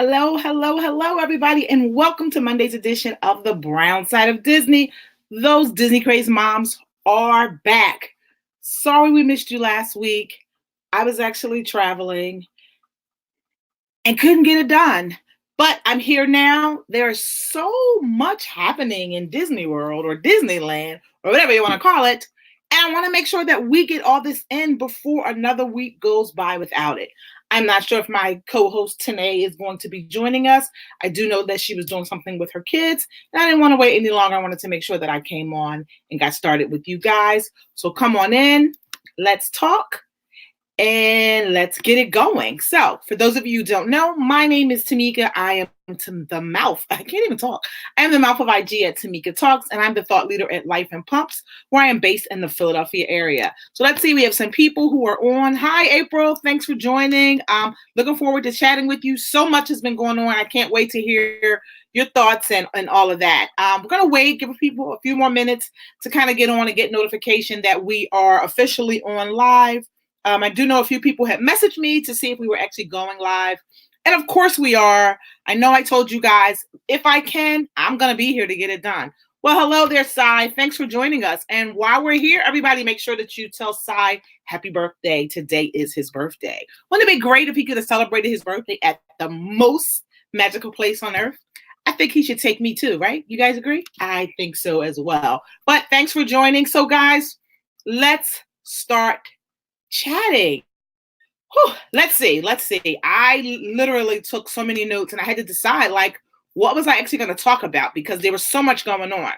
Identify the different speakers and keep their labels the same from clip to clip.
Speaker 1: Hello, everybody, and welcome to Monday's edition of the Brown Side of Disney. Those Disney crazed moms are back. Sorry we missed you last week. I was actually traveling and couldn't get it done. But I'm here now. There's so much happening in Disney World or Disneyland or whatever you want to call it. And I want to make sure that we get all this in before another week goes by without it. I'm not sure if my co-host Tanae is going to be joining us. I do know that she was doing something with her kids, and I didn't want to wait any longer. I wanted to make sure that I came on and got started with you guys. So come on in, let's talk, and let's get it going. So for those of you who don't know, my name is Tamika. I am the mouth. I can't even talk. I am the mouth of IG at Tamika Talks, and I'm the thought leader at Life and Pumps, where I am based in the Philadelphia area. So let's see. We have some people who are on. Hi, April. Thanks for joining. Looking forward to chatting with you. So much has been going on. I can't wait to hear your thoughts and all of that. We're going to wait, give people a few more minutes to kind of get on and get notification that we are officially on live. I do know a few people have messaged me to see if we were actually going live. And of course we are. I know I told you guys, if I can, I'm going to be here to get it done. Well, hello there, Sai. Thanks for joining us. And while we're here, everybody make sure that you tell Sai happy birthday. Today is his birthday. Wouldn't it be great if he could have celebrated his birthday at the most magical place on earth? I think he should take me too, right? You guys agree? I think so as well. But thanks for joining. So guys, let's start chatting. Whew, let's see. I literally took so many notes and I had to decide what was I actually going to talk about because there was so much going on.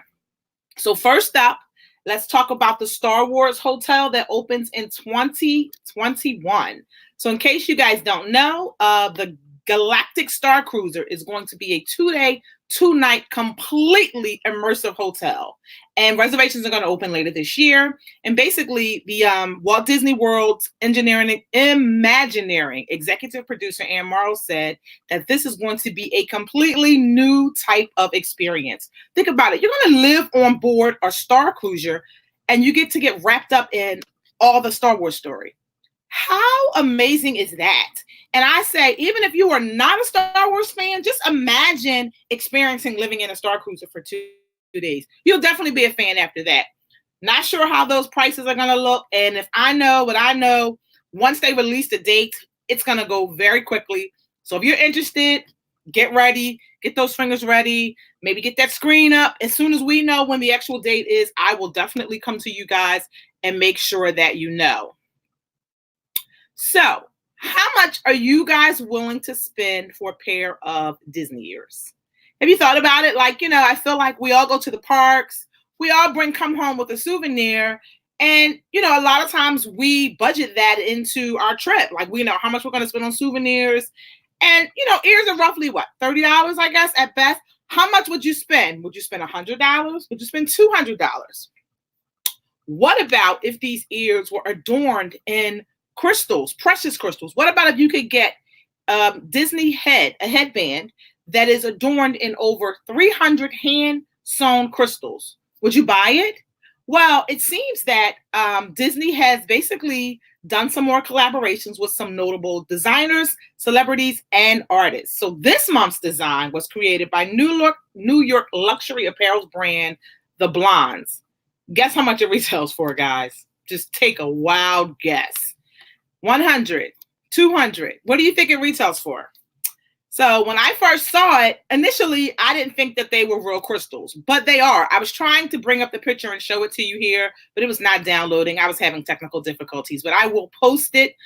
Speaker 1: So first up, let's talk about the Star Wars hotel that opens in 2021. So in case you guys don't know, the Galactic Star Cruiser is going to be a 2-day, 2-night, completely immersive hotel. And reservations are going to open later this year. And basically, the Walt Disney World's Imagineering executive producer, Ann Morrow, said that this is going to be a completely new type of experience. Think about it. You're going to live on board a Star Cruiser, and you get to get wrapped up in all the Star Wars story. How amazing is that? And I say, even if you are not a Star Wars fan, just imagine experiencing living in a Star Cruiser for 2 days. You'll definitely be a fan after that. Not sure how those prices are going to look. And if I know what I know, once they release the date, it's going to go very quickly. So if you're interested, get ready, get those fingers ready, maybe get that screen up. As soon as we know when the actual date is, I will definitely come to you guys and make sure that you know. So, how much are you guys willing to spend for a pair of Disney ears? Have you thought about it? I feel like we all go to the parks. We all come home with a souvenir. And, a lot of times we budget that into our trip. We know how much we're going to spend on souvenirs. And, ears are roughly what? $30, I guess, at best. How much would you spend? Would you spend $100? Would you spend $200? What about if these ears were adorned in crystals, precious crystals? What about if you could get Disney a headband that is adorned in over 300 hand-sewn crystals? Would you buy it? Well, it seems that Disney has basically done some more collaborations with some notable designers, celebrities, and artists. So this month's design was created by New York luxury apparel brand, The Blondes. Guess how much it retails for, guys? Just take a wild guess. 100, 200. What do you think it retails for? So when I first saw it, initially, I didn't think that they were real crystals, but they are. I was trying to bring up the picture and show it to you here, but it was not downloading. I was having technical difficulties, but I will post it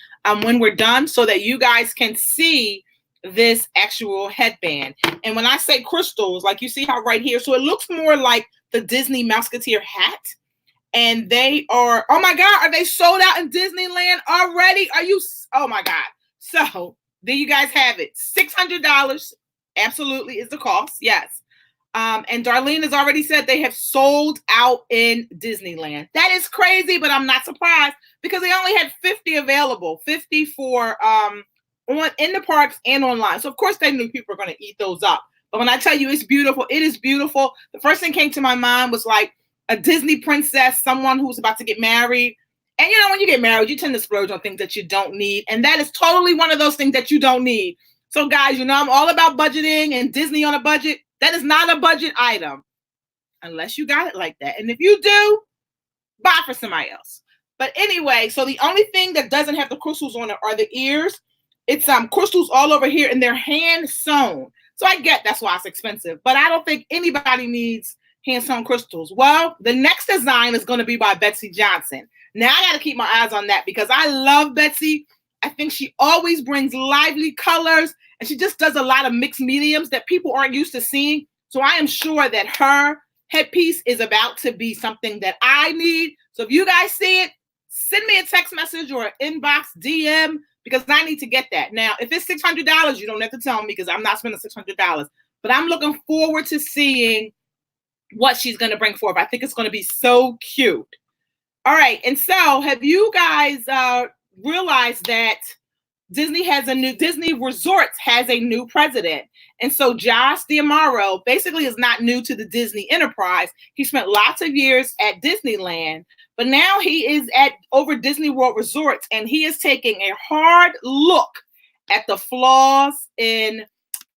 Speaker 1: when we're done so that you guys can see this actual headband. And when I say crystals, you see how right here, so it looks more like the Disney Musketeer hat. And they are, oh my God, are they sold out in Disneyland already? Oh my God. So there you guys have it. $600 absolutely is the cost. Yes. And Darlene has already said they have sold out in Disneyland. That is crazy, but I'm not surprised because they only had 50 available, 50 for in the parks and online. So of course they knew people were going to eat those up. But when I tell you it's beautiful, it is beautiful. The first thing came to my mind was a Disney princess, someone who's about to get married. And when you get married, you tend to splurge on things that you don't need. And that is totally one of those things that you don't need. So guys, I'm all about budgeting and Disney on a budget. That is not a budget item unless you got it like that. And if you do, buy for somebody else. But anyway, so the only thing that doesn't have the crystals on it are the ears. It's crystals all over here and they're hand sewn. So I get that's why it's expensive, but I don't think anybody needs hand sewn crystals. Well, the next design is going to be by Betsey Johnson. Now I got to keep my eyes on that because I love Betsey. I think she always brings lively colors and she just does a lot of mixed mediums that people aren't used to seeing. So I am sure that her headpiece is about to be something that I need. So if you guys see it, send me a text message or an inbox DM because I need to get that. Now, if it's $600, you don't have to tell me because I'm not spending $600. But I'm looking forward to seeing what she's going to bring forth. I think it's going to be so cute. All right. And so have you guys realized that Disney Resorts has a new president? And so Josh D'Amaro basically is not new to the Disney enterprise. He spent lots of years at Disneyland, but now he is over Disney World Resorts, and he is taking a hard look at the flaws in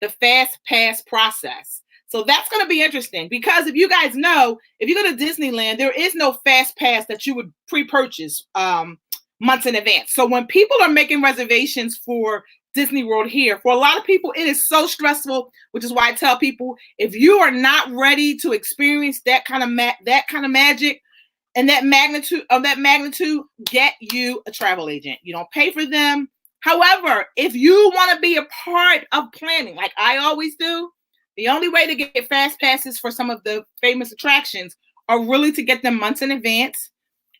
Speaker 1: the fast pass process. So that's going to be interesting because if you guys know, if you go to Disneyland, there is no fast pass that you would pre-purchase months in advance. So when people are making reservations for Disney World here, for a lot of people, it is so stressful, which is why I tell people, if you are not ready to experience that kind of magic and that magnitude, get you a travel agent. You don't pay for them. However, if you want to be a part of planning, like I always do, the only way to get fast passes for some of the famous attractions are really to get them months in advance.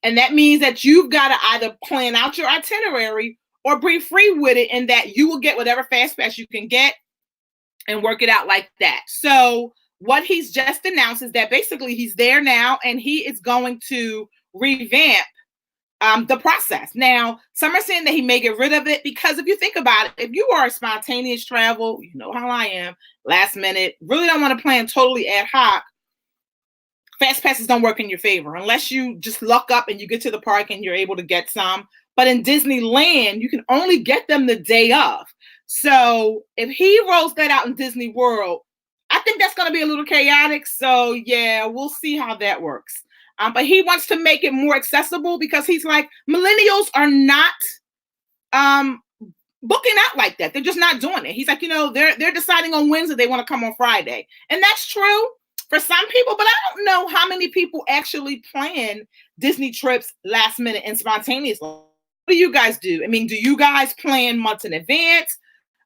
Speaker 1: And that means that you've got to either plan out your itinerary or be free with it, and that you will get whatever fast pass you can get and work it out like that. So what he's just announced is that basically he's there now and he is going to revamp the process. Now, some are saying that he may get rid of it because if you think about it, if you are a spontaneous travel, you know how I am, last minute, really don't want to plan totally ad hoc, fast passes don't work in your favor unless you just luck up and you get to the park and you're able to get some. But in Disneyland, you can only get them the day of. So if he rolls that out in Disney World, I think that's going to be a little chaotic. So yeah, we'll see how that works. But he wants to make it more accessible because he's like, millennials are not booking out like that. They're just not doing it. He's like, they're deciding on Wednesday they want to come on Friday. And that's true for some people, but I don't know how many people actually plan Disney trips last minute and spontaneously. What do you guys do? I mean, do you guys plan months in advance?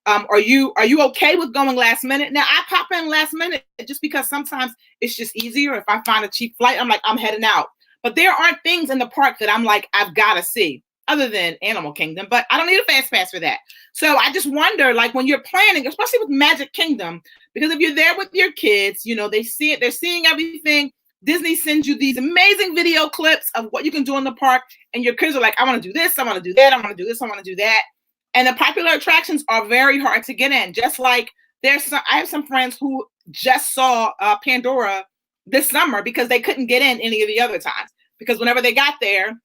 Speaker 1: Are you okay with going last minute? Now, I pop in last minute just because sometimes it's just easier. If I find a cheap flight, I'm like, I'm heading out. But there aren't things in the park that I'm like, I've got to see other than Animal Kingdom, but I don't need a fast pass for that. So I just wonder, like when you're planning, especially with Magic Kingdom, because if you're there with your kids, they see it, they're seeing everything. Disney sends you these amazing video clips of what you can do in the park. And your kids are like, I want to do this. I want to do that. I want to do this. I want to do that. And the popular attractions are very hard to get in. Just like I have some friends who just saw Pandora this summer because they couldn't get in any of the other times. Because whenever they got there,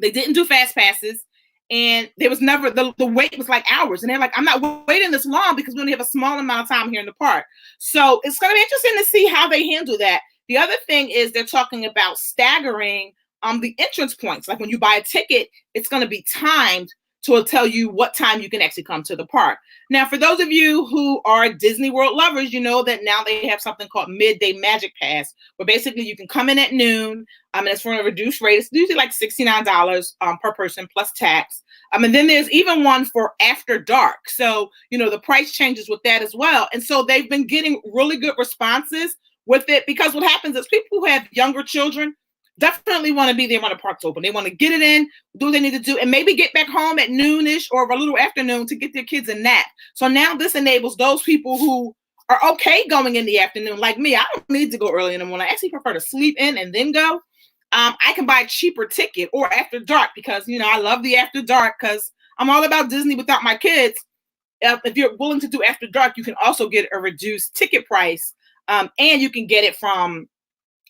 Speaker 1: they didn't do fast passes. And there was never, the wait was like hours. And they're like, I'm not waiting this long because we only have a small amount of time here in the park. So it's going to be interesting to see how they handle that. The other thing is they're talking about staggering the entrance points. Like when you buy a ticket, it's going to be timed to tell you what time you can actually come to the park. Now, for those of you who are Disney World lovers, you know that now they have something called Midday Magic Pass, where basically you can come in at noon, and it's for a reduced rate. It's usually like $69 per person plus tax. And then there's even one for after dark. So, the price changes with that as well. And so they've been getting really good responses with it because what happens is people who have younger children definitely want to be there when the park's open. They want to get it in, do what they need to do, and maybe get back home at noonish or a little afternoon to get their kids a nap. So now this enables those people who are okay going in the afternoon, like me. I don't need to go early in the morning. I actually prefer to sleep in and then go. I can buy a cheaper ticket or after dark because, I love the after dark because I'm all about Disney without my kids. If you're willing to do after dark, you can also get a reduced ticket price. And you can get it from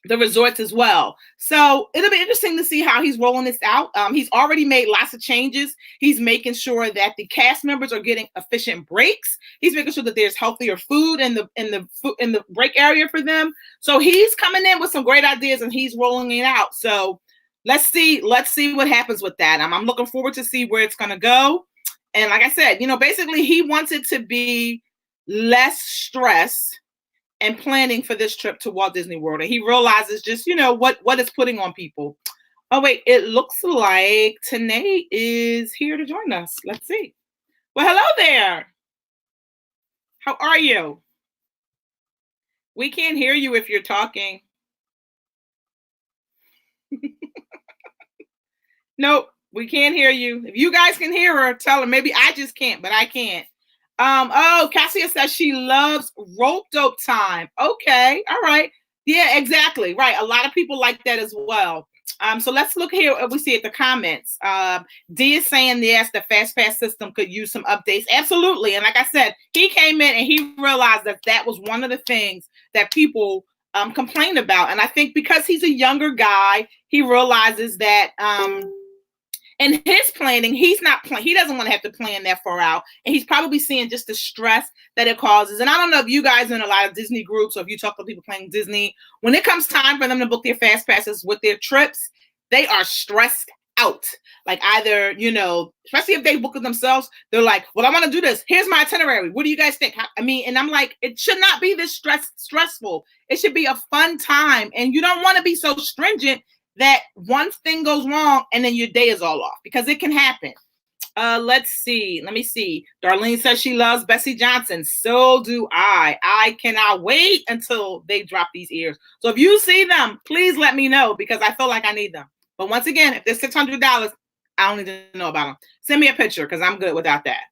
Speaker 1: the resorts as well. So it'll be interesting to see how he's rolling this out. He's already made lots of changes. He's making sure that the cast members are getting efficient breaks. He's making sure that there's healthier food in the break area for them. So he's coming in with some great ideas and he's rolling it out. So let's see what happens with that. I'm looking forward to see where it's going to go. And like I said, basically he wants it to be less stress and planning for this trip to Walt Disney World. And he realizes just, what it's putting on people. Oh, wait, it looks like Tanae is here to join us. Let's see. Well, hello there. How are you? We can't hear you if you're talking. Nope, we can't hear you. If you guys can hear her, tell her. Maybe I just can't, but I can't. Cassia says she loves rope dope time. Okay, all right. Yeah, exactly. Right. A lot of people like that as well. So let's look here. We see at the comments. D is saying yes, the fast pass system could use some updates. Absolutely. And like I said, he came in and he realized that was one of the things that people complained about. And I think because he's a younger guy, he realizes that in his planning, he doesn't want to have to plan that far out. And he's probably seeing just the stress that it causes. And I don't know if you guys are in a lot of Disney groups or if you talk to people playing Disney, when it comes time for them to book their fast passes with their trips, they are stressed out. Like either, especially if they book it themselves, they're like, well, I want to do this. Here's my itinerary. What do you guys think? And I'm like, it should not be this stressful. It should be a fun time. And you don't want to be so stringent that one thing goes wrong and then your day is all off, because it can happen. Let's see. Let me see. Darlene says she loves Betsey Johnson. So do I. I cannot wait until they drop these ears. So if you see them, please let me know, because I feel like I need them. But once again, if they're $600, I don't need to know about them. Send me a picture, because I'm good without that.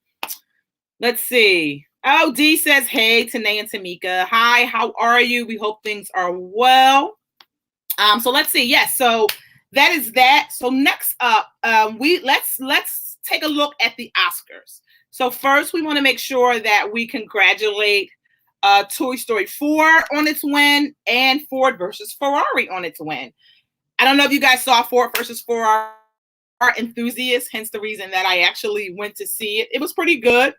Speaker 1: Let's see. Oh, D says, hey, Tanae and Tamika. Hi, how are you? We hope things are well. So let's see. Yes. So that is that. So next up, let's take a look at the Oscars. So first, we want to make sure that we congratulate Toy Story 4 on its win and Ford versus Ferrari on its win. I don't know if you guys saw Ford versus Ferrari. Are enthusiasts, hence the reason that I actually went to see it. It was pretty good,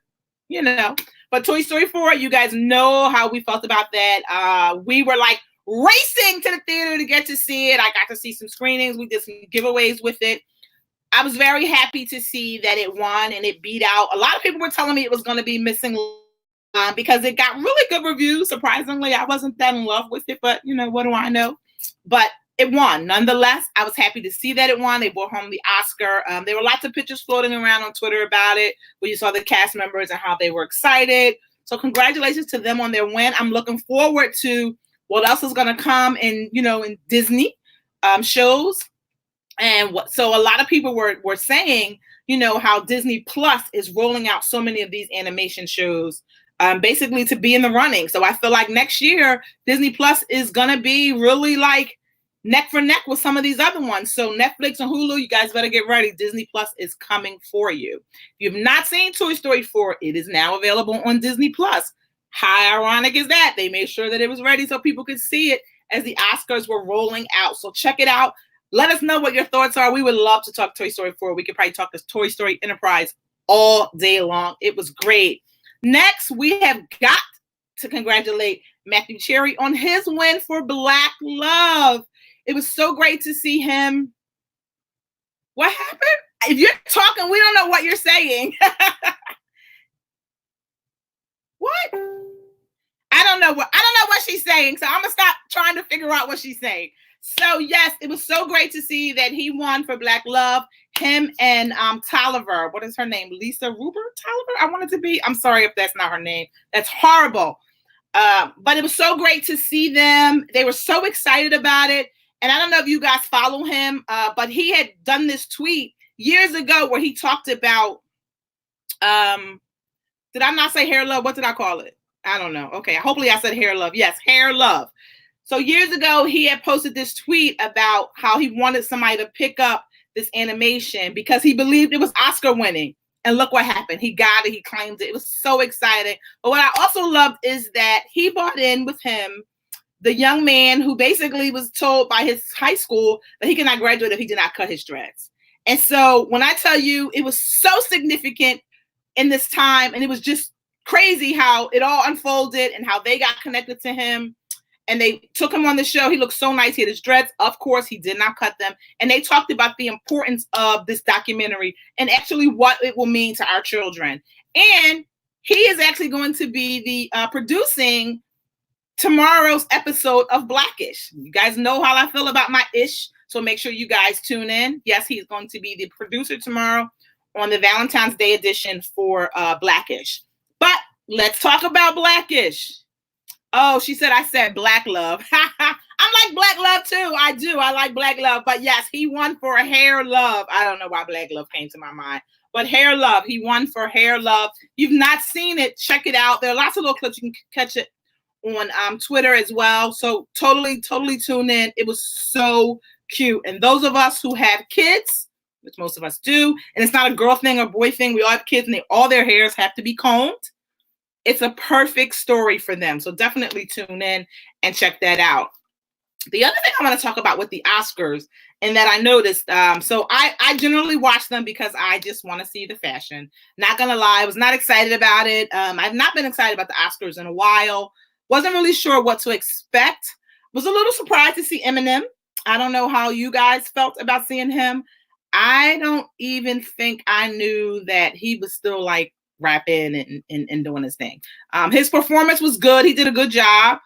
Speaker 1: But Toy Story 4, you guys know how we felt about that. We were like racing to the theater to get to see it. I got to see some screenings. We did some giveaways with it. I was very happy to see that it won and it beat out. A lot of people were telling me it was going to be missing because it got really good reviews. Surprisingly, I wasn't that in love with it, but what do I know? But it won. Nonetheless, I was happy to see that it won. They brought home the Oscar. There were lots of pictures floating around on Twitter about it, where you saw the cast members and how they were excited. So congratulations to them on their win. I'm looking forward to what else is going to come in Disney shows. And so a lot of people were saying, how Disney Plus is rolling out so many of these animation shows, basically to be in the running. So I feel like next year, Disney Plus is going to be really like neck for neck with some of these other ones. So Netflix and Hulu, you guys better get ready. Disney Plus is coming for you. If you've not seen Toy Story 4, it is now available on Disney Plus. How ironic is that? They made sure that it was ready so people could see it as the Oscars were rolling out. So check it out. Let us know what your thoughts are. We would love to talk Toy Story 4. We could probably talk this Toy Story Enterprise all day long. It was great. Next, we have got to congratulate Matthew Cherry on his win for Black Love. It was so great to see him. What happened? If you're talking, we don't know what you're saying. What? I don't know what she's saying. So I'm gonna stop trying to figure out what she's saying. So yes, it was so great to see that he won for Black Love. Him and Tolliver. What is her name? Lisa Ruber Tolliver? I wanted to be. I'm sorry if that's not her name. That's horrible. But it was so great to see them. They were so excited about it. And I don't know if you guys follow him, but he had done this tweet years ago where he talked about, did I not say hair love? What did I call it? I don't know. Okay. Hopefully I said hair love. Yes, hair love. So years ago, he had posted this tweet about how he wanted somebody to pick up this animation because he believed it was Oscar winning. And look what happened. He got it. He claimed it. It was so exciting. But what I also loved is that he brought in with him the young man who basically was told by his high school that he cannot graduate if he did not cut his dreads. And so when I tell you, it was so significant in this time, and it was just crazy how it all unfolded and how they got connected to him. And they took him on the show. He looked so nice. He had his dreads. Of course, he did not cut them. And they talked about the importance of this documentary and actually what it will mean to our children. And he is actually going to be the producing tomorrow's episode of Blackish. You guys know how I feel about my ish, so make sure you guys tune in. Yes, he's going to be the producer tomorrow on the Valentine's Day edition for Blackish. But let's talk about Blackish. Oh, she said I said Black Love. I like Black Love too. I do. I like Black Love. But yes, he won for Hair Love. I don't know why Black Love came to my mind. But Hair Love. He won for Hair Love. You've not seen it, check it out. There are lots of little clips. You can catch it on Twitter as well. So totally tune in. It was so cute. And those of us who have kids, which most of us do, and it's not a girl thing or boy thing. We all have kids and all their hairs have to be combed. It's a perfect story for them. So definitely tune in and check that out. The other thing I want to talk about with the Oscars, and that I noticed, so I generally watch them because I just want to see the fashion. Not going to lie, I was not excited about it. I've not been excited about the Oscars in a while. Wasn't really sure what to expect. Was a little surprised to see Eminem. I don't know how you guys felt about seeing him. I don't even think I knew that he was still like rapping and doing his thing. His performance was good. He did a good job.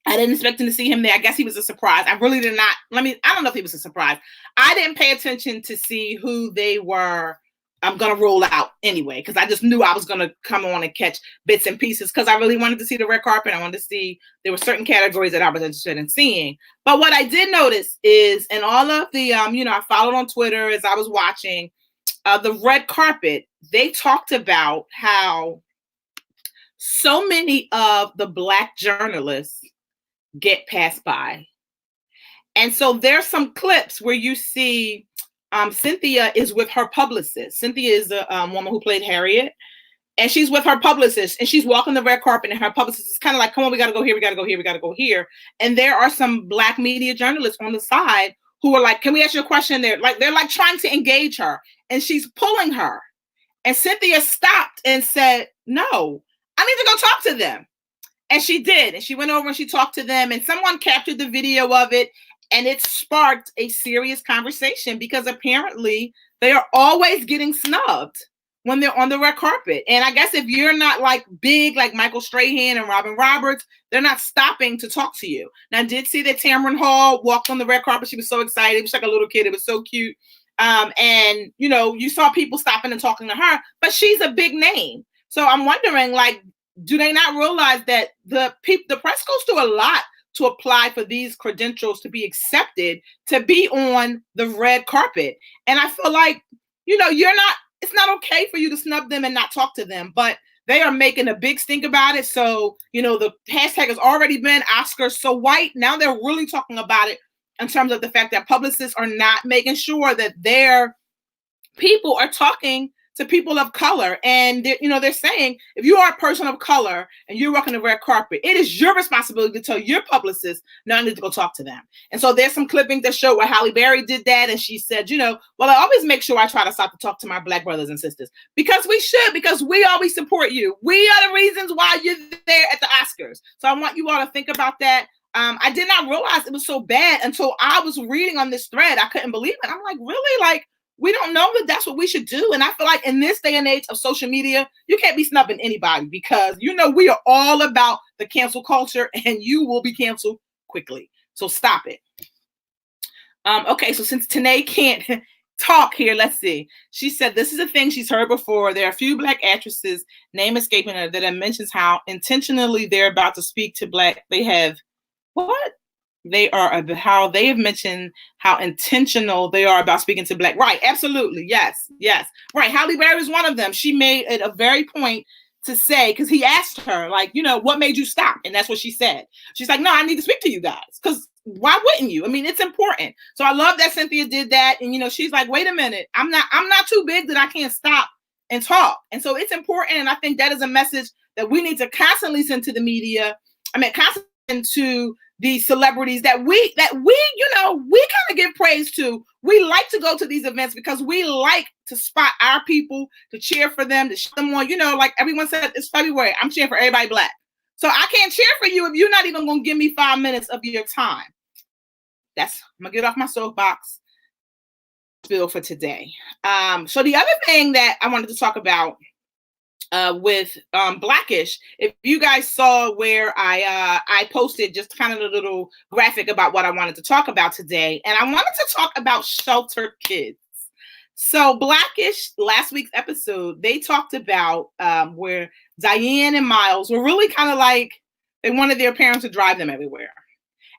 Speaker 1: I didn't expect to see him there. I guess he was a surprise. I really did not. I don't know if he was a surprise. I didn't pay attention to see who they were. I'm going to roll out anyway, because I just knew I was going to come on and catch bits and pieces because I really wanted to see the red carpet. I wanted to see, there were certain categories that I was interested in seeing. But what I did notice is in all of the, I followed on Twitter as I was watching the red carpet, they talked about how so many of the Black journalists get passed by. And so there's some clips where you see Cynthia is with her publicist. Cynthia is a woman who played Harriet, and she's with her publicist, and she's walking the red carpet, and her publicist is kind of like, come on, we got to go here, we got to go here, we got to go here. And there are some Black media journalists on the side who are like, can we ask you a question? They're like trying to engage her, and she's pulling her. And Cynthia stopped and said, no, I need to go talk to them. And she did. And she went over and she talked to them, and someone captured the video of it. And it sparked a serious conversation because apparently they are always getting snubbed when they're on the red carpet. And I guess if you're not like big, like Michael Strahan and Robin Roberts, they're not stopping to talk to you. Now, I did see that Tamron Hall walked on the red carpet. She was so excited. It was like a little kid. It was so cute. And, you saw people stopping and talking to her, but she's a big name. So I'm wondering, like, do they not realize that the press goes through a lot to apply for these credentials to be accepted to be on the red carpet? And I feel like, it's not okay for you to snub them and not talk to them, but they are making a big stink about it. So, the hashtag has already been Oscars so white. Now they're really talking about it in terms of the fact that publicists are not making sure that their people are talking to people of color. And they're saying, if you are a person of color and you're walking the red carpet, it is your responsibility to tell your publicist, no, I need to go talk to them. And so there's some clipping that show where Halle Berry did that. And she said, well, I always make sure I try to stop to talk to my Black brothers and sisters, because we should, because we always support you. We are the reasons why you're there at the Oscars. So I want you all to think about that. I did not realize it was so bad until I was reading on this thread. I couldn't believe it. I'm like, really? Like, we don't know that that's what we should do. And I feel like in this day and age of social media, you can't be snubbing anybody because, we are all about the cancel culture and you will be canceled quickly. So stop it. Okay, so since Tanae can't talk here, let's see. She said this is a thing she's heard before. There are a few Black actresses, name escaping her, that mentions how intentionally they're about to speak to Black. They have, what? How they have mentioned how intentional they are about speaking to Black. Right. Absolutely. Yes. Right. Halle Berry is one of them. She made it a very point to say, because he asked her, like, what made you stop? And that's what she said. She's like, no, I need to speak to you guys. Because why wouldn't you? I mean, it's important. So I love that Cynthia did that. And, she's like, wait a minute, I'm not too big that I can't stop and talk. And so it's important. And I think that is a message that we need to constantly send to the media. Constantly to the celebrities that we we kind of give praise to. We like to go to these events because we like to spot our people, to cheer for them, to show them on. Like everyone said, it's February. I'm cheering for everybody Black. So I can't cheer for you if you're not even going to give me 5 minutes of your time. I'm going to get off my soapbox spiel for today. So the other thing that I wanted to talk about with Blackish, if you guys saw where I posted just kind of a little graphic about what I wanted to talk about today, and I wanted to talk about sheltered kids. So Blackish, last week's episode, they talked about where Diane and Miles were really kind of like, they wanted their parents to drive them everywhere.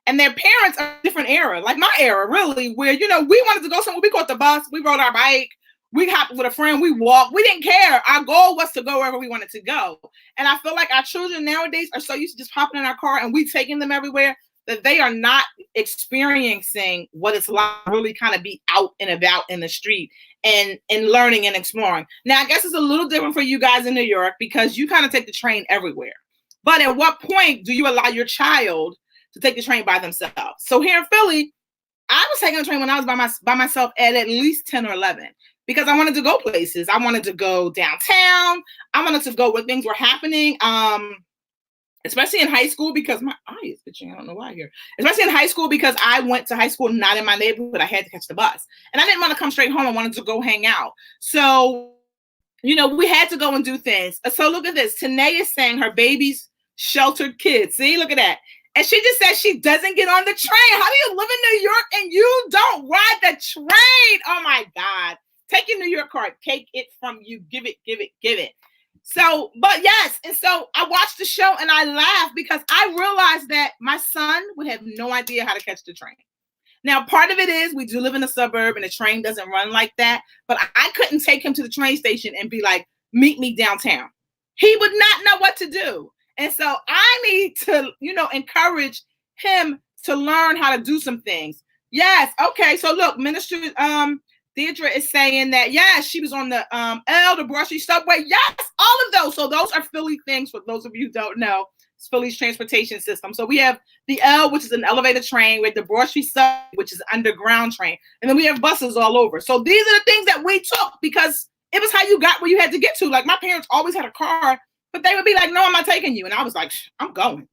Speaker 1: And their parents are a different era, like my era, really, where, we wanted to go somewhere. We caught the bus, we rode our bike, we hopped with a friend, we walked. We didn't care. Our goal was to go wherever we wanted to go. And I feel like our children nowadays are so used to just hopping in our car and we taking them everywhere that they are not experiencing what it's like to really kind of be out and about in the street and learning and exploring. Now, I guess it's a little different for you guys in New York because you kind of take the train everywhere. But at what point do you allow your child to take the train by themselves? So here in Philly, I was taking the train when I was by myself at least 10 or 11 because I wanted to go places. I wanted to go downtown. I wanted to go where things were happening. Especially in high school because my eye is itching. I don't know why here. Especially in high school because I went to high school not in my neighborhood. I had to catch the bus. And I didn't want to come straight home. I wanted to go hang out. So, we had to go and do things. So look at this. Tanae is saying her baby's sheltered kids. See, look at that. And she just said she doesn't get on the train. How do you live in New York and you don't ride the train? Oh my God. Take your New York card. Take it from you. Give it. So, but yes. And so I watched the show and I laughed because I realized that my son would have no idea how to catch the train. Now, part of it is we do live in a suburb and the train doesn't run like that. But I couldn't take him to the train station and be like, meet me downtown. He would not know what to do. And so I need to, encourage him to learn how to do some things. Yes. Okay. So look, Minister Deidre is saying that, yes, she was on the L, the Broad subway. Yes, all of those. So those are Philly things for those of you who don't know. It's Philly's transportation system. So we have the L, which is an elevated train, with the Broad subway, which is an underground train. And then we have buses all over. So these are the things that we took because it was how you got where you had to get to. Like my parents always had a car, but they would be like, no, I'm not taking you. And I was like, I'm going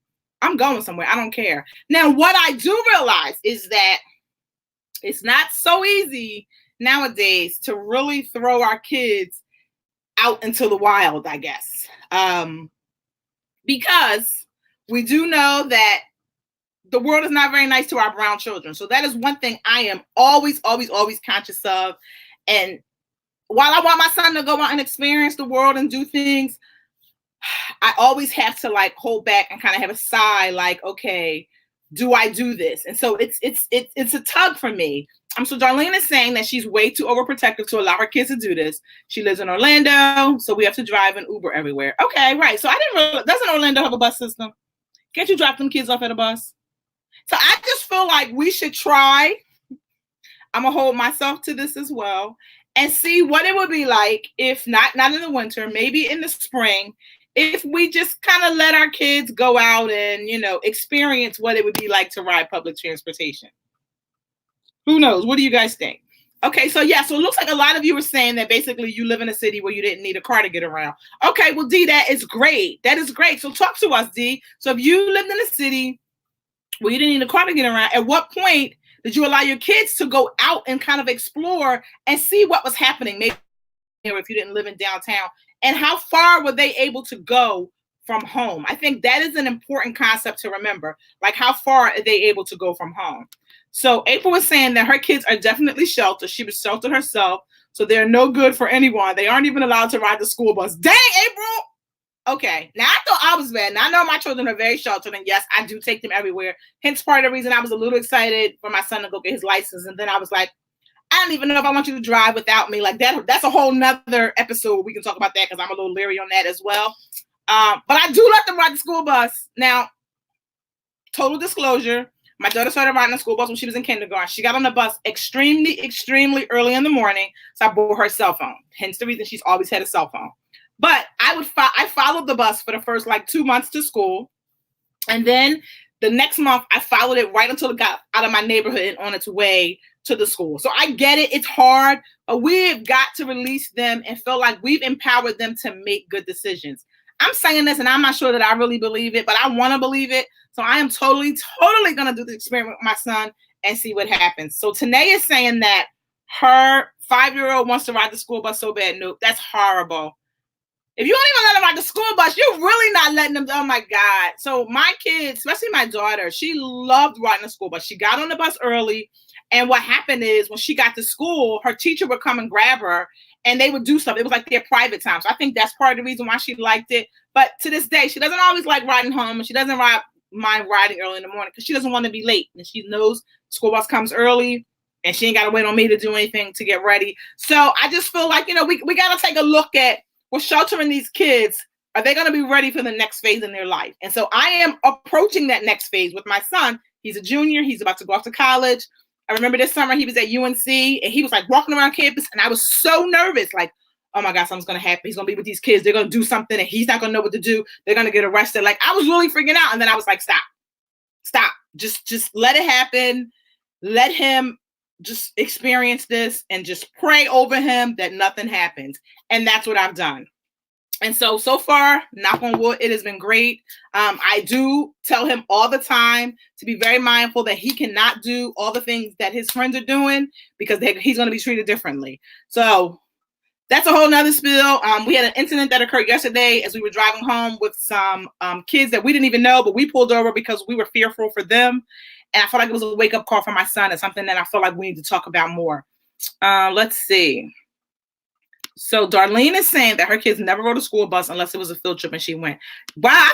Speaker 1: somewhere. I don't care. Now, what I do realize is that it's not so easy nowadays to really throw our kids out into the wild, I guess. Because we do know that the world is not very nice to our brown children. So that is one thing I am always conscious of. And while I want my son to go out and experience the world and do things, I always have to hold back and kind of have a sigh, okay, do I do this? And so it's a tug for me. So Darlene is saying that she's way too overprotective to allow her kids to do this. She lives in Orlando, so we have to drive an Uber everywhere. Okay, right. So I didn't realize, doesn't Orlando have a bus system? Can't you drop them kids off at a bus? So I just feel like we should try. I'm going to hold myself to this as well and see what it would be like if not in the winter, maybe in the spring, if we just kind of let our kids go out and, experience what it would be like to ride public transportation. Who knows? What do you guys think? Okay, so yeah, so it looks like a lot of you were saying that basically you live in a city where you didn't need a car to get around. Okay, well, D, that is great. That is great. So talk to us, D. So if you lived in a city where you didn't need a car to get around, at what point did you allow your kids to go out and kind of explore and see what was happening? Maybe if you didn't live in downtown, and how far were they able to go from home? I think that is an important concept to remember. Like, how far are they able to go from home? So April was saying that her kids are definitely sheltered. She was sheltered herself, so they're no good for anyone. They aren't even allowed to ride the school bus. Dang, April! Okay, now I thought I was bad. Now I know my children are very sheltered, and yes, I do take them everywhere. Hence part of the reason I was a little excited for my son to go get his license, and then I was like, I don't even know if I want you to drive without me. Like that's a whole nother episode. We can talk about that because I'm a little leery on that as well. But I do let them ride the school bus. Now, total disclosure, my daughter started riding the school bus when she was in kindergarten. She got on the bus extremely early in the morning. So I bought her cell phone. Hence the reason she's always had a cell phone. But I followed the bus for the first 2 months to school. And then the next month, I followed it right until it got out of my neighborhood and on its way to the school. So I get it. It's hard, but we've got to release them and feel like we've empowered them to make good decisions. I'm saying this, and I'm not sure that I really believe it, but I want to believe it. So I am totally going to do the experiment with my son and see what happens. So Tanae is saying that her 5-year-old wants to ride the school bus so bad. No, that's horrible. If you don't even let them ride the school bus, you're really not letting them. Oh my God. So my kids, especially my daughter, she loved riding the school bus. She got on the bus early. And what happened is when she got to school, her teacher would come and grab her and they would do something. It was like their private time. So I think that's part of the reason why she liked it. But to this day, she doesn't always like riding home, and she doesn't mind riding early in the morning because she doesn't want to be late. And she knows school bus comes early and she ain't got to wait on me to do anything to get ready. So I just feel like, we got to take a look at, we're sheltering these kids. Are they going to be ready for the next phase in their life? And so I am approaching that next phase with my son. He's a junior. He's about to go off to college. I remember this summer he was at UNC and he was like walking around campus and I was so nervous. Like, oh my God, something's going to happen. He's going to be with these kids. They're going to do something and he's not going to know what to do. They're going to get arrested. Like, I was really freaking out. And then I was like, stop. Just let it happen. Let him just experience this and just pray over him that nothing happens. And that's what I've done. And so far, knock on wood, it has been great. I do tell him all the time to be very mindful that he cannot do all the things that his friends are doing because he's going to be treated differently. So that's a whole nother spiel. We had an incident that occurred yesterday as we were driving home with some kids that we didn't even know, but we pulled over because we were fearful for them. And I felt like it was a wake-up call for my son. It's something that I feel like we need to talk about more. Let's see. So Darlene is saying that her kids never rode a school bus unless it was a field trip and she went. Wow,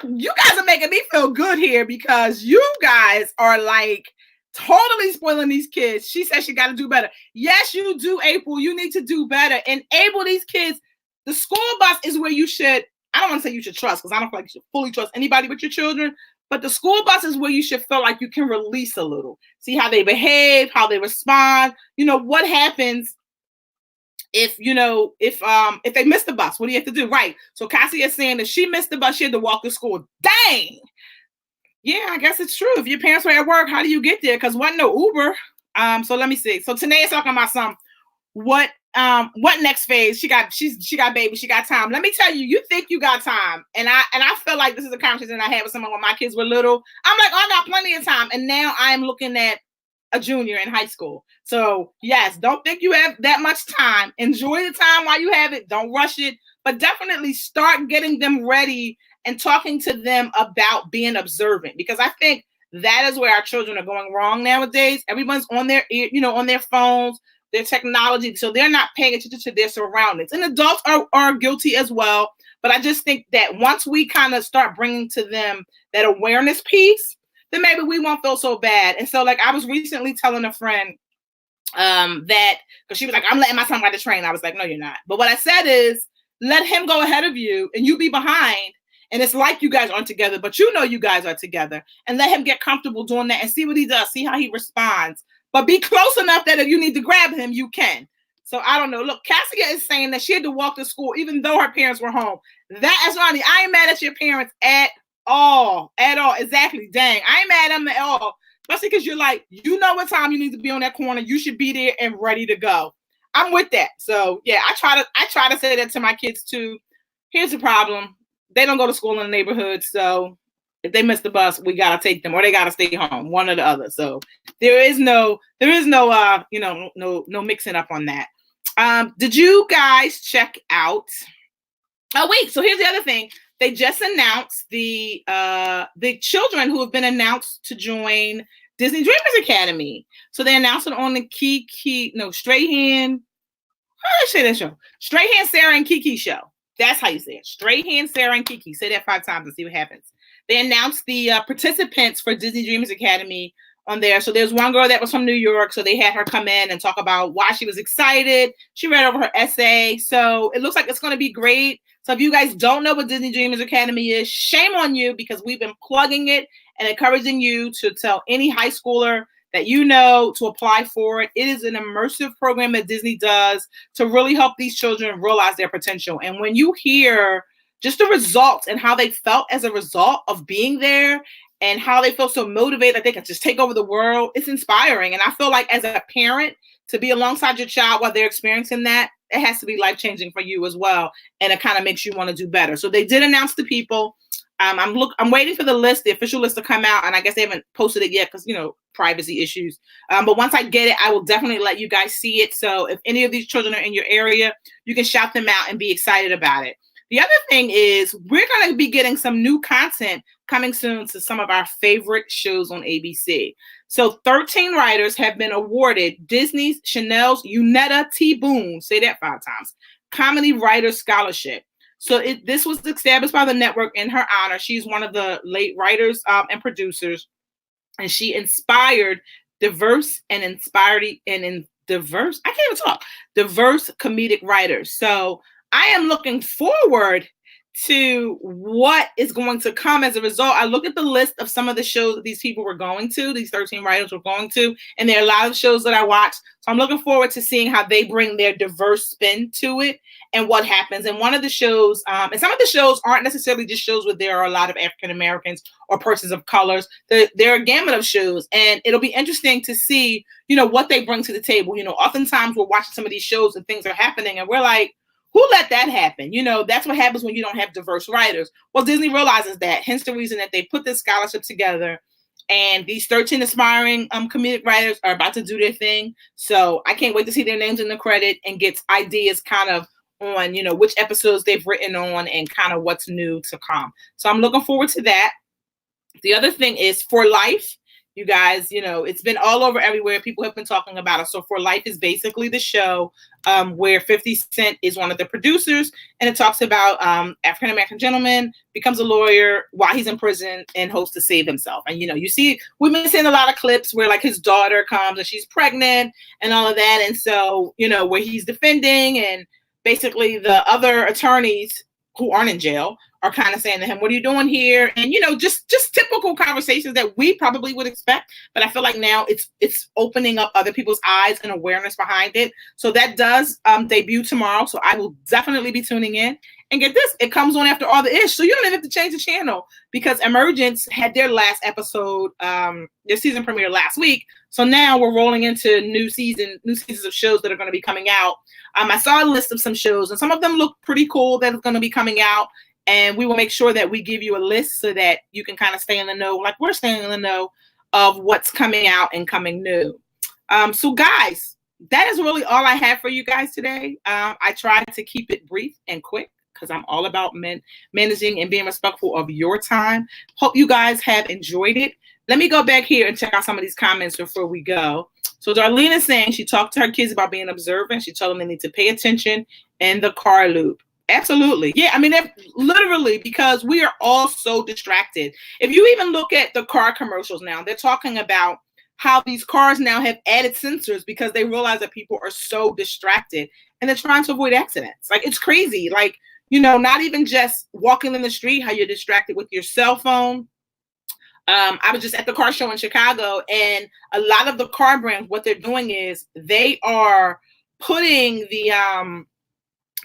Speaker 1: you guys are making me feel good here because you guys are like totally spoiling these kids. She says she got to do better. Yes, you do, April. You need to do better. Enable these kids. The school bus is where you should, I don't want to say you should trust because I don't feel like you should fully trust anybody with your children, but the school bus is where you should feel like you can release a little. See how they behave, how they respond. What happens if they miss the bus, what do you have to do? Right. So Cassie is saying that she missed the bus, she had to walk to school. Dang. Yeah, I guess it's true. If your parents were at work, how do you get there? Because wasn't no Uber. So let me see. So Tanae is talking about what next phase? She got baby, she got time. Let me tell you, you think you got time. And I feel like this is a conversation I had with someone when my kids were little. I'm like, I got plenty of time. And now I'm looking at a junior in high school. So yes, don't think you have that much time. Enjoy the time while you have it. Don't rush it, but definitely start getting them ready and talking to them about being observant, because I think that is where our children are going wrong nowadays. Everyone's on their, on their phones, their technology. So they're not paying attention to their surroundings, and adults are guilty as well. But I just think that once we kind of start bringing to them that awareness piece, then maybe we won't feel so bad. And so, like, I was recently telling a friend that, because she was like, I'm letting my son ride the train. I was like, no, you're not. But what I said is, let him go ahead of you and you be behind. And it's like you guys aren't together, but you guys are together. And let him get comfortable doing that and see what he does, see how he responds. But be close enough that if you need to grab him, you can. So I don't know. Look, Cassia is saying that she had to walk to school even though her parents were home. That is funny. I ain't mad at your parents at all. Exactly. Dang. I ain't mad at them at all. Especially because you're like, what time you need to be on that corner. You should be there and ready to go. I'm with that. So yeah, I try to say that to my kids too. Here's the problem. They don't go to school in the neighborhood. So if they miss the bus, we got to take them, or they got to stay home, one or the other. So there is no mixing up on that. Did you guys check out? Oh, wait. So here's the other thing. They just announced the children who have been announced to join Disney Dreamers Academy. So they announced it on the Strahan. How do I say that show? Strahan, Sarah, and Kiki show. That's how you say it. Strahan, Sarah, and Kiki. Say that 5 times and see what happens. They announced the participants for Disney Dreamers Academy on there. So there's one girl that was from New York. So they had her come in and talk about why she was excited. She read over her essay. So it looks like it's going to be great. So if you guys don't know what Disney Dreamers Academy is, shame on you, because we've been plugging it and encouraging you to tell any high schooler that to apply for it. It is an immersive program that Disney does to really help these children realize their potential. And when you hear just the results and how they felt as a result of being there and how they feel so motivated that they can just take over the world. It's inspiring. And I feel like as a parent, to be alongside your child while they're experiencing that, it has to be life-changing for you as well. And it kind of makes you want to do better. So they did announce the people. I'm waiting for the official list to come out. And I guess they haven't posted it yet because, privacy issues. But once I get it, I will definitely let you guys see it. So if any of these children are in your area, you can shout them out and be excited about it. The other thing is we're going to be getting some new content coming soon to some of our favorite shows on ABC. So 13 writers have been awarded Disney's Chanel's Unetta T. Boone, say that 5 times, Comedy Writers Scholarship. So this was established by the network in her honor. She's one of the late writers and producers, and she inspired diverse comedic writers. So I am looking forward to what is going to come as a result. I look at the list of some of the shows that these people were going to, these 13 writers were going to, and there are a lot of shows that I watch. So I'm looking forward to seeing how they bring their diverse spin to it and what happens. And one of the shows, and some of the shows aren't necessarily just shows where there are a lot of African Americans or persons of colors. There are a gamut of shows, and it'll be interesting to see, what they bring to the table. Oftentimes we're watching some of these shows and things are happening and we're like, who let that happen? That's what happens when you don't have diverse writers. Well, Disney realizes that, hence the reason that they put this scholarship together. And these 13 aspiring comedic writers are about to do their thing. So I can't wait to see their names in the credit and get ideas kind of on, which episodes they've written on and kind of what's new to come. So I'm looking forward to that. The other thing is For Life. You guys, it's been all over everywhere. People have been talking about it. So For Life is basically the show where 50 Cent is one of the producers. And it talks about African-American gentleman becomes a lawyer while he's in prison and hopes to save himself. And, you see, we've been seeing a lot of clips where like his daughter comes and she's pregnant and all of that. And so, where he's defending and basically the other attorneys who aren't in jail are kind of saying to him, what are you doing here? And, just typical conversations that we probably would expect. But I feel like now it's opening up other people's eyes and awareness behind it. So that does debut tomorrow. So I will definitely be tuning in. And get this, it comes on after All the Ish. So you don't even have to change the channel because Emergence had their last episode, their season premiere last week. So now we're rolling into new seasons of shows that are going to be coming out. I saw a list of some shows and some of them look pretty cool that are going to be coming out. And we will make sure that we give you a list so that you can kind of stay in the know, like we're staying in the know of what's coming out and coming new. So guys, that is really all I have for you guys today. I tried to keep it brief and quick because I'm all about managing and being respectful of your time. Hope you guys have enjoyed it. Let me go back here and check out some of these comments before we go. So Darlene is saying she talked to her kids about being observant. She told them they need to pay attention in the car loop. Absolutely. Yeah, I mean, literally, because we are all so distracted. If you even look at the car commercials now, they're talking about how these cars now have added sensors because they realize that people are so distracted and they're trying to avoid accidents. Like, it's crazy. Like, not even just walking in the street, how you're distracted with your cell phone. I was just at the car show in Chicago, and a lot of the car brands, what they're doing is they are putting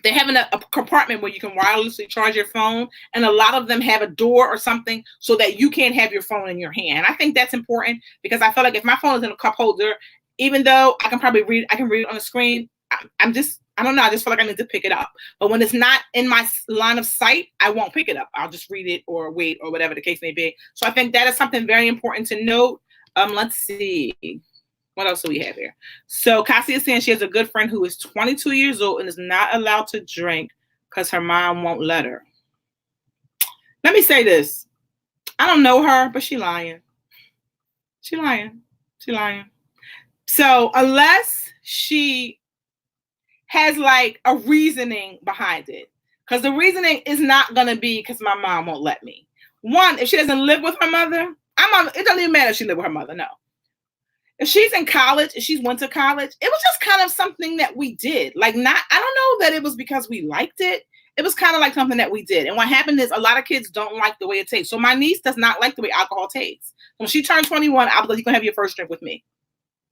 Speaker 1: they're having a compartment where you can wirelessly charge your phone, and a lot of them have a door or something so that you can't have your phone in your hand. I think that's important because I feel like if my phone is in a cup holder, even though I can read it on the screen, I don't know. I just feel like I need to pick it up. But when it's not in my line of sight, I won't pick it up. I'll just read it or wait or whatever the case may be. So I think that is something very important to note. Let's see. What else do we have here? So Cassie is saying she has a good friend who is 22 years old and is not allowed to drink because her mom won't let her. Let me say this. I don't know her, but she lying. She lying. So unless she has like a reasoning behind it, because the reasoning is not going to be because my mom won't let me. One, if she doesn't live with her mother, it doesn't even matter if she lives with her mother, no. If she's in college, if she's went to college, it was just kind of something that we did. I don't know that it was because we liked it. It was kind of like something that we did. And what happened is a lot of kids don't like the way it tastes. So my niece does not like the way alcohol tastes. When she turned 21, I was like, you're going to have your first drink with me.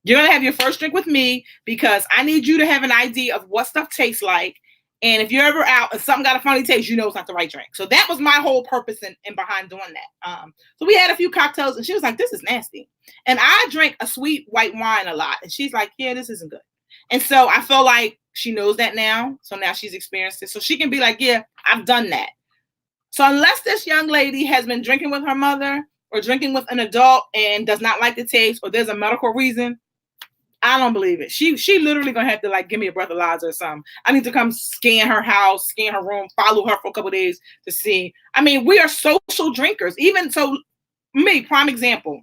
Speaker 1: You're going to have your first drink with me because I need you to have an idea of what stuff tastes like. And if you're ever out and something got a funny taste, you know it's not the right drink. So that was my whole purpose in behind doing that. So we had a few cocktails, and she was like, "This is nasty." And I drink a sweet white wine a lot, and she's like, "Yeah, this isn't good." And so I feel like she knows that now. So now she's experienced it, so she can be like, "Yeah, I've done that." So unless this young lady has been drinking with her mother or drinking with an adult and does not like the taste, or there's a medical reason, I don't believe it. She literally gonna have to like give me a breathalyzer or something. I need to come scan her house, scan her room, follow her for a couple of days to see. I mean, we are social drinkers. Even so, me, prime example.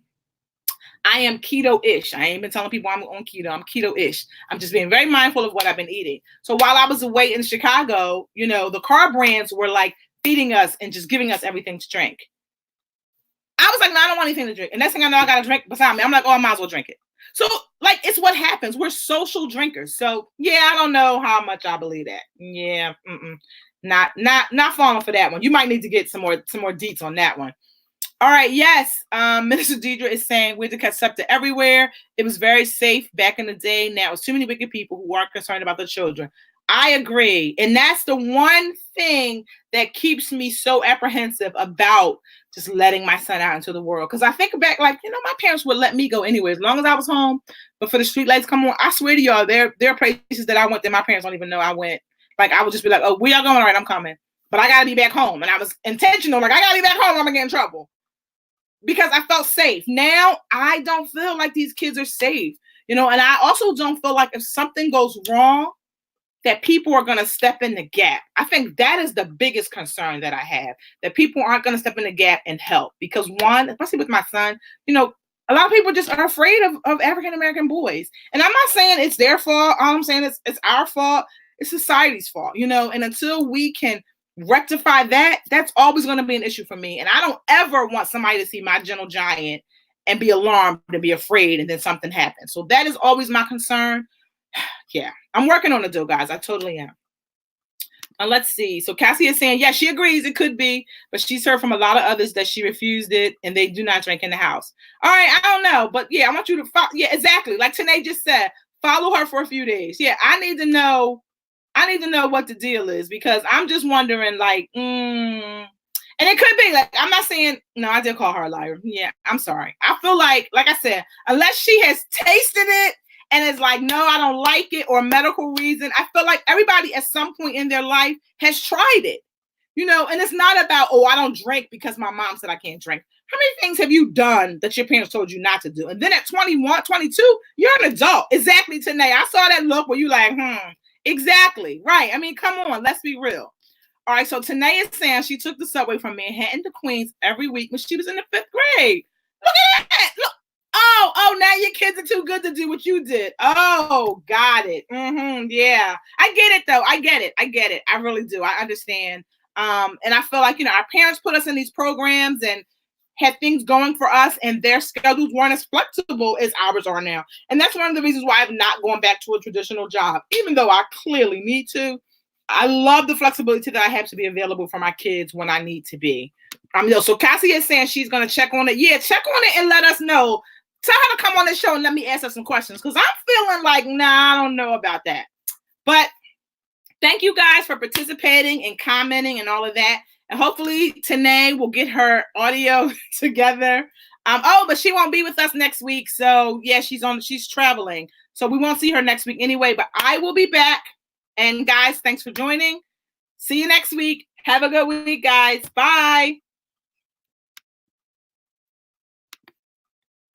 Speaker 1: I am keto-ish. I ain't been telling people I'm on keto. I'm keto-ish. I'm just being very mindful of what I've been eating. So while I was away in Chicago, you know, the car brands were like feeding us and just giving us everything to drink. I was like, no, I don't want anything to drink. And next thing I know, I got a drink beside me. I'm like, oh, I might as well drink it. So, like, it's what happens. We're social drinkers. So, yeah, I don't know how much I believe that. Yeah, not falling for that one. You might need to get some more deets on that one. All right, yes. Minister Deidre is saying we had to catch SEPTA everywhere. It was very safe back in the day. Now it's too many wicked people who aren't concerned about the children. I agree. And that's the one thing that keeps me so apprehensive about just letting my son out into the world. Because I think back, like, you know, my parents would let me go anyway, as long as I was home. But for the street lights come on, I swear to y'all, there are places that I went that my parents don't even know I went. Like, I would just be like, oh, where y'all going? All right, I'm coming. But I got to be back home. And I was intentional. Like, I got to be back home or I'm going to get in trouble. Because I felt safe. Now, I don't feel like these kids are safe. You know, and I also don't feel like if something goes wrong, that people are going to step in the gap. I think that is the biggest concern that I have, that people aren't going to step in the gap and help. Because one, especially with my son, you know, a lot of people just are afraid of African-American boys. And I'm not saying it's their fault. All I'm saying is it's our fault. It's society's fault, you know, and until we can rectify that, that's always going to be an issue for me. And I don't ever want somebody to see my gentle giant and be alarmed and be afraid and then something happens. So that is always my concern. Yeah, I'm working on it though, guys. I totally am. Let's see. So Cassie is saying, yeah, she agrees it could be, but she's heard from a lot of others that she refused it and they do not drink in the house. All right, I don't know, but yeah, I want you to follow. Yeah, exactly. Like Tanae just said, follow her for a few days. Yeah, I need to know what the deal is, because I'm just wondering, like, and it could be like, I'm not saying, no, I did call her a liar. Yeah, I'm sorry. I feel like I said, unless she has tasted it and is like, no, I don't like it, or medical reason, I feel like everybody at some point in their life has tried it, you know, and it's not about, oh, I don't drink because my mom said I can't drink. How many things have you done that your parents told you not to do? And then at 21, 22, you're an adult. Exactly, Tanae. I saw that look where you like, exactly. Right. I mean, come on, let's be real. All right, so Tanae is saying she took the subway from Manhattan to Queens every week when she was in the 5th grade. Look at that. Look. Oh, now your kids are too good to do what you did. Oh, got it. Yeah. I get it, though. I get it. I really do. I understand. And I feel like, you know, our parents put us in these programs and had things going for us, and their schedules weren't as flexible as ours are now. And that's one of the reasons why I'm not going back to a traditional job, even though I clearly need to. I love the flexibility that I have to be available for my kids when I need to be. So Cassie is saying she's going to check on it. Yeah, check on it and let us know. Tell her to come on the show and let me ask her some questions, because I'm feeling like, nah, I don't know about that. But thank you guys for participating and commenting and all of that. And hopefully Tanae will get her audio together. But she won't be with us next week. So yeah, she's traveling. So we won't see her next week anyway, but I will be back. And guys, thanks for joining. See you next week. Have a good week, guys. Bye.